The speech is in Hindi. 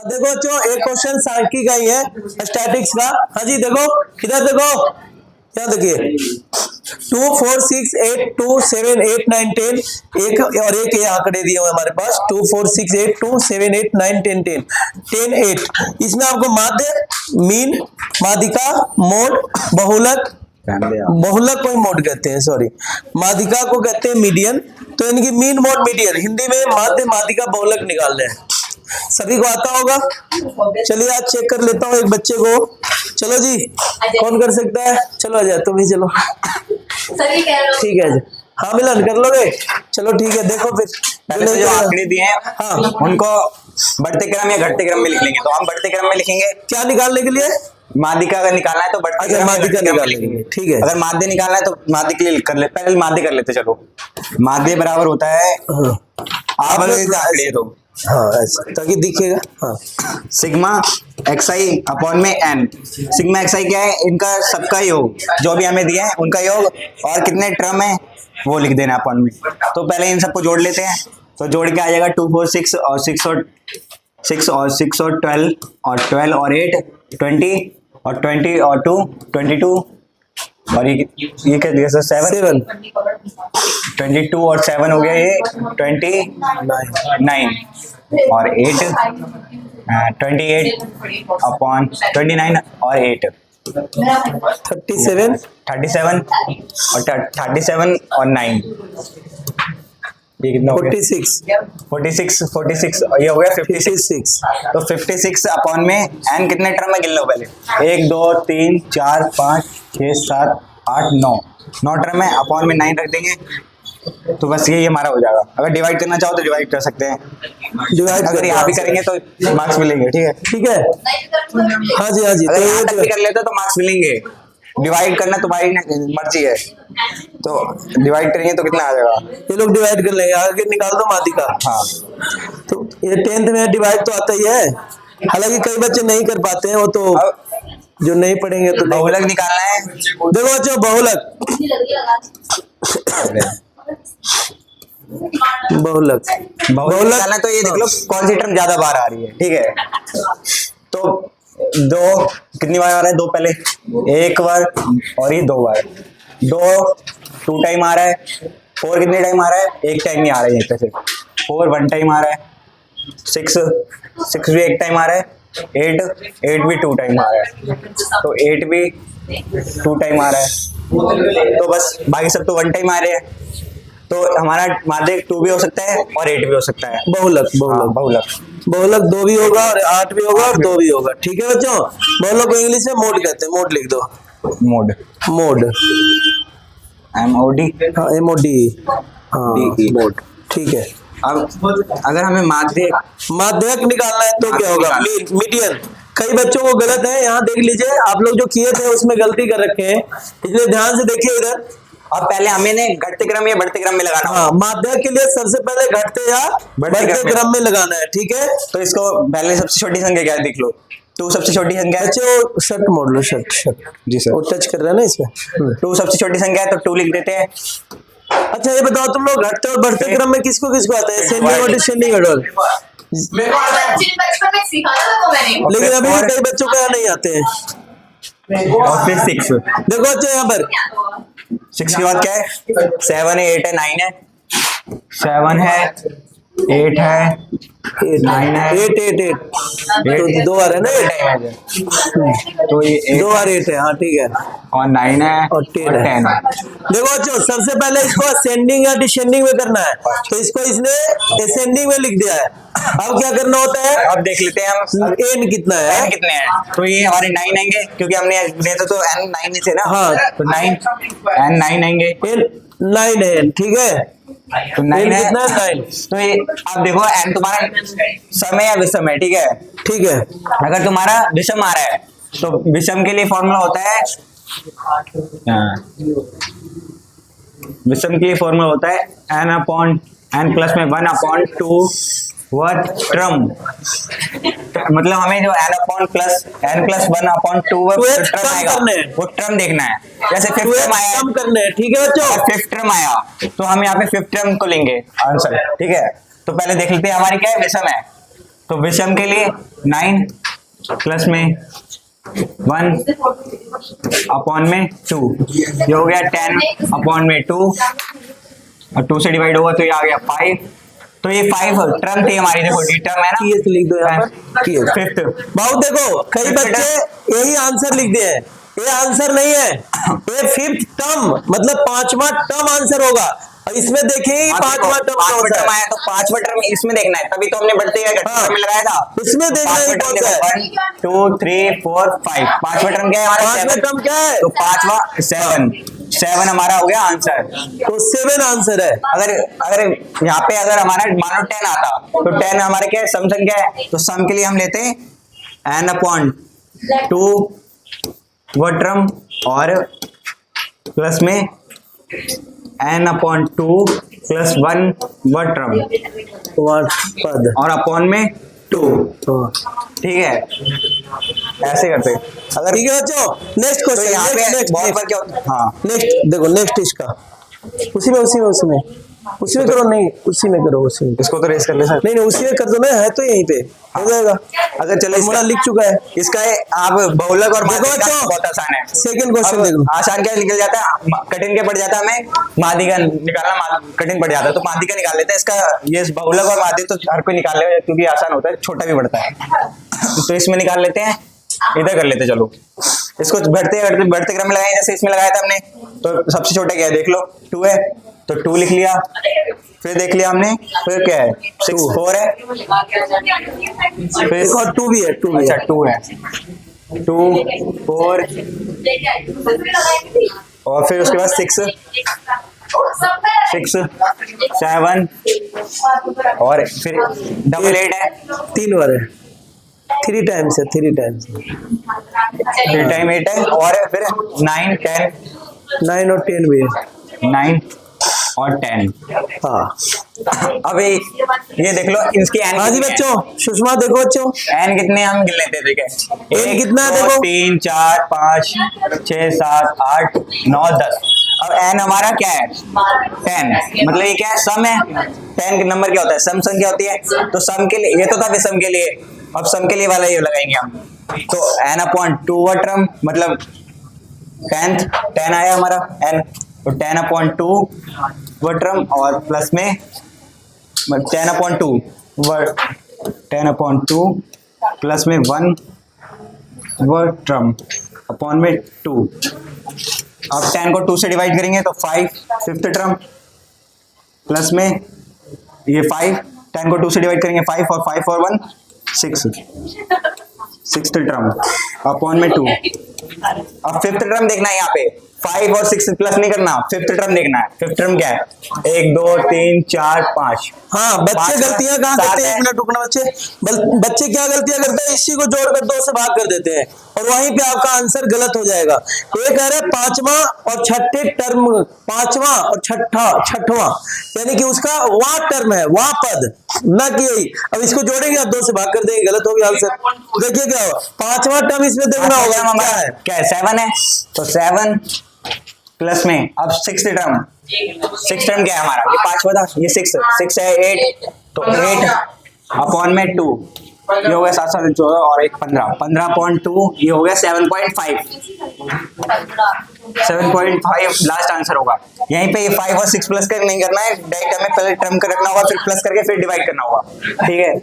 देखो बच्चों, एक क्वेश्चन सांख्यिकी का ही है, स्टैटिक्स का। हाँ जी देखो, इधर देखो, क्या देखिए 2 4 6 8 2 7 8 9 10, एक और एक ये आंकड़े दिए हुए हमारे पास 2 4 6 8 2 7 8 9 10 10 10 8। इसमें आपको माध्य, मीन, माध्यिका, मोड, बहुलक, बहुलक को मोड कहते हैं, सॉरी, माध्यिका को कहते हैं मीडियन। तो इनकी मीन, मोड, मीडियन, हिंदी में माध्य, माध्यिका, बहुलक निकालने हैं। सभी को आता होगा। चलिए आज चेक कर लेता हूँ एक बच्चे को। चलो जी, कौन कर सकता है? चलो आ जाए, तुम ही चलो। ठीक है जी, हाँ मिलन कर लोगे? चलो ठीक है, देखो फिर पहले जो आंकड़े दिए हैं हाँ उनको बढ़ते क्रम या घटते क्रम में लिख लेंगे। तो हम बढ़ते क्रम में लिखेंगे। क्या निकालने के लिए? माध्यिका अगर निकालना है तो बढ़ते अच्छा, क्रम में माध्यिका घटते क्रम में निकालने के लिए, लिखेंगे। ठीक है। अगर माध्य निकालना है तो माध्य के लिए कर ले, पहले माध्य कर लेते। चलो, माध्य बराबर होता है, हाँ आप आंकड़े दो, हाँ ऐसा ताकि दिखेगा। हाँ सिग्मा xi अपॉन में n। सिग्मा xi क्या है? इनका सबका योग, जो भी हमें दिया है उनका योग, और कितने टर्म है वो लिख देना अपॉन में। तो पहले इन सबको जोड़ लेते हैं। तो जोड़ के आ जाएगा 2 4 6 और 6 और 6 और 6 और 12 और 12 और 8 20 और 20 और 2 22 और ये क्या दिया सर? 7 22 और 7 हो गया, ये 29 और 8 28 अपॉन 29 और 8 37 37 और 9 ये कितना हो गया? 46 ये हो गया 56। तो 56 अपॉन में n कितने टर्म में गिन लो पहले। 1 2 3 4 5 6 7 8 9 टर्म है, अपॉन में 9 रख देंगे। तो बस ये हमारा हो जाएगा। अगर डिवाइड करना चाहो तो डिवाइड कर सकते हैं। डिवाइड अगर यहाँ भी करेंगे तो मार्क्स मिलेंगे। ठीक है, ठीक है। हाँ जी हाँ जी, अगर तो यहाँ तक भी कर लेते तो मार्क्स मिलेंगे। डिवाइड करना तुम्हारी मर्जी है, तो डिवाइड करेंगे तो कितना आ जाएगा? ये लोग डिवाइड कर लेंगे, आगे निकाल दो माध्यिका। हाँ, तो ये 10th में डिवाइड तो आता ही है, हालांकि कई बच्चे नहीं कर पाते हैं, वो तो जो नहीं पढ़ेंगे तो बहुलक निकालना है। देखो बच्चों, बहुलक बहुलक निकालना है तो ये देख लो कौन सी टर्म ज्यादा बार आ रही है। ठीक है, तो 2 कितनी बार आ रहा है? 2 पहले, 1 बार और ये 2 बार। 2 टाइम आ रहा है। 4 कितने टाइम आ रहा है? 1 टाइम ही आ रहा है। यहाँ पे 4 1 टाइम आ रहा है। 6 भी 1 टाइम आ रहा है। 8 भी 2 टाइम आ रहा है। तो 8 भी 2 टाइम आ रहा है। तो बस बाकी सब तो 1 टाइम आ रहे हैं। तो हमारा माध्य 2 भी हो सकता है और 8 भी हो सकता है। बहुलक बहुलक 2 भी होगा और 8 भी होगा और 2 भी होगा। ठीक है बच्चों, बहुलक को इंग्लिश में मोड कहते हैं। मोड लिख दो, मोड मोड MOD। हाँ MOD, हाँ मोड। ठीक है, अब अगर हमें माध्यक निकालना है तो क्या होगा? मीडियन। कई बच्चों को गलत है, यहाँ देख लीजिए, आप लोग जो किए थे उसमें गलती कर रखे हैं, इसलिए ध्यान से देखिए इधर। अब पहले हमें घटते क्रम या बढ़ते क्रम में लगाना। हाँ, माध्यक के लिए सबसे पहले घटते या बढ़ते क्रम में लगाना है। ठीक है, तो इसको पहले सबसे छोटी संख्या क्या है देख लो। 2 सबसे छोटी संख्या है। बच्चों शर्ट मोड़ लो, शर्ट जी सर, वो टच कर रहा है ना इसमें। 2 सबसे छोटी संख्या है तो 2 लिख देते हैं। अच्छा ये बताओ, तुम लोग घटते और बढ़ते क्रम में किसको किसको आता है? असेंडिंग और डिसेंडिंग ऑर्डर। लेकिन अभी भी कई बच्चों को नहीं आते हैं। और फिर 6 देखो अच्छा, यहाँ पर 6 के बाद क्या है? 7 है, 8 है, 9 है। 7 है, 8 है, 9 है। 8 तो 2 आ रहा है ना, तो ये 2 और 8 है। हाँ ठीक है, और 9 है और 10 है। देखो अच्छा, सबसे पहले इसको असेंडिंग या डिसेंडिंग में करना है, तो इसको इसने असेंडिंग में लिख दिया है। अब क्या करना होता है? अब देख लेते हैं हम n कितना है। n कितने हैं। तो ये हमारे 9 आएंगे, क्योंकि हमने देते तो n 9 ही थे ना। हाँ, तो 9 आएंगे। 9 है, ठीक है। तो 9 है, कितना है? 9। तो ये अब देखो n तुम्हारा सम है या विषम है। ठीक है, ठीक है, अगर तुम्हारा विषम आ रहा है तो विषम के लिए फॉर्मूला होता है, विषम के लिए फॉर्मूला होता है n प्लस में 1/2 वह ट्रम। मतलब हमें जो n प्लस 1/2 ट्रम आएगा, वो ट्रम देखना है। जैसे 5th ट्रम आया, कम करने हैं। ठीक है बच्चों, 5th ट्रम आया तो हम यहाँ पे 5th ट्रम को लेंगे आंसर। ठीक है, तो पहले देख लेते हैं हमारी क्या है, विषम है। तो विषम के लिए 9 प्लस में 1 अपॉन में 2, ये हो गया 10 अपॉन में 2 और 2 से डिवाइड होगा तो ये आ गया 5। तो ये 5 टर्म थी हमारी, देखो डी टर्म है ना, TH लिख दो यहाँ पर। फिफ्थ। भाव देखो कई बच्चे यही आंसर लिख दिए हैं, ये आंसर नहीं है, ये फिफ्थ टर्म मतलब 5वां टर्म आंसर होगा। और इसमें देखिए 5वां टर्म आया तो 5वां टर्म इसमें देखना है, तभी तो हमने बढ़ते टर्म लगाया था, उसमें देखना है कौन सा है। 1 2 3 4 5, 5वां टर्म क्या है हमारा? 5वां टर्म क्या है? तो 5वां 7 हमारा हो गया आंसर। तो 7 आंसर है। अगर यहाँ पे अगर हमारा मानो 10 आता तो 10 हमारे क्या है, सम संख्या है, तो सम के लिए हम लेते हैं n/2 वो टर्म और प्लस में n/2 प्लस 1 वो टर्म पद और अपॉन में 2, ठीक है, ऐसे करते। अगर ठीक है बच्चों, नेक्स्ट तो यहाँ पे क्वेश्चन, बहुत बार क्या होता है, हाँ नेक्स्ट देखो, नेक्स्ट इसका उसी में करो, नहीं उसी में करो, उसी में। इसको तो रेस कर ले सर। नहीं उसी में कर दो ना, है तो यहीं पे हो जाएगा। अगर चले फॉर्मूला लिख चुका है इसका है, आप बहुलक और देखो माध्यिका बच्चों, बहुत आसान है। सेकंड क्वेश्चन देखो, आसान क्या निकल जाता है, कठिन क्या पड़ जाता है, हमें माध्यिका निकालना कठिन पड़ जाता है, तो माध्यिका निकाल लेते हैं। इसका ये बहुलक और माध्यिक तो हर कोई निकाल लेगा क्योंकि आसान होता है, छोटा भी पड़ता है, तो इसमें निकाल लेते हैं, इधर कर लेते। चलो इसको बढ़ते क्रम में लगाएं, जैसे इसमें लगाया था हमने, तो सबसे छोटा क्या है देख लो, 2 है, तो 2 लिख लिया, फिर देख लिया हमने, फिर क्या है 6 4 है, फिर और 2 भी है, 2 भी अच्छा है। 2 है, 2 4 और फिर उसके बाद 6 7 और फिर डबल 8 है, 3 बार है, 3 टाइम्स है, 3 टाइम्स, 3 टाइम 8 है, और फिर 9 10 9 और 10 भी है। 9 और 10। हाँ अब ये देख लो इसकी n हाँ जी बच्चों, सुषमा देखो बच्चों, n कितने हम गिन लेते हैं, ठीक है, n कितना है देखो, 3 4 5 6 7 8 9 10। अब n हमारा क्या है 10, मतलब ये क्या है, सम है। 10 नंबर क्या होता है, सम संख्या होती है, तो सम के लिए ये तो था विषम के लिए, अब सम के लिए वाला ये लगाएंगे हम, तो n/2 टर्म मतलब 10 आया हमारा n, तो 10/2 वो टर्म और प्लस में 10/2 प्लस में 1 वो टर्म अपॉन में 2। अब 10 को 2 से डिवाइड करेंगे तो 5 फिफ्थ टर्म प्लस में ये 5, 10 को 2 से डिवाइड करेंगे 5 और 5 और 1 6 सिक्स्थ टर्म अपॉन में 2। अब फिफ्थ टर्म देखना है, यहाँ पे 5 और 6 प्लस नहीं करना, फिफ्थ टर्म देखना है। फिफ्थ टर्म क्या है, 1 2 3 4 5। हाँ बच्चे गलतियां कहाँ करते हैं, एक मिनट रुकना बच्चे, बच्चे क्या गलतियां करते हैं, इसी को जोड़कर 2 से भाग कर देते हैं और वहीं पे आपका आंसर गलत हो जाएगा। ये कह रहे हैं 5वां और छठे टर्म, 5वां और छठवां यानी कि उसका वां टर्म है, वां पद, ना कि यही। अब इसको जोड़ेंगे आप 2 से भाग कर देंगे, गलत हो गया आंसर। देखिए क्या हो, 5वां टर्म इसमें देखना होगा क्या है 7 है, तो 7 प्लस में अब 6 टर्म, 6 टर्म क्या है हमारा, ये 5वां था, ये 6 है 8, तो 8 अपॉन में 2, ये हो गया 7 7 14 और 1 15, 15/2 ये हो गया 7.5 लास्ट आंसर होगा। यहीं पे ये 5 और 6 प्लस कर नहीं करना है, डायरेक्ट हमें पहले टर्म कर रखना होगा, फिर प्लस करके फिर डिवाइड करना होगा, ठीक है।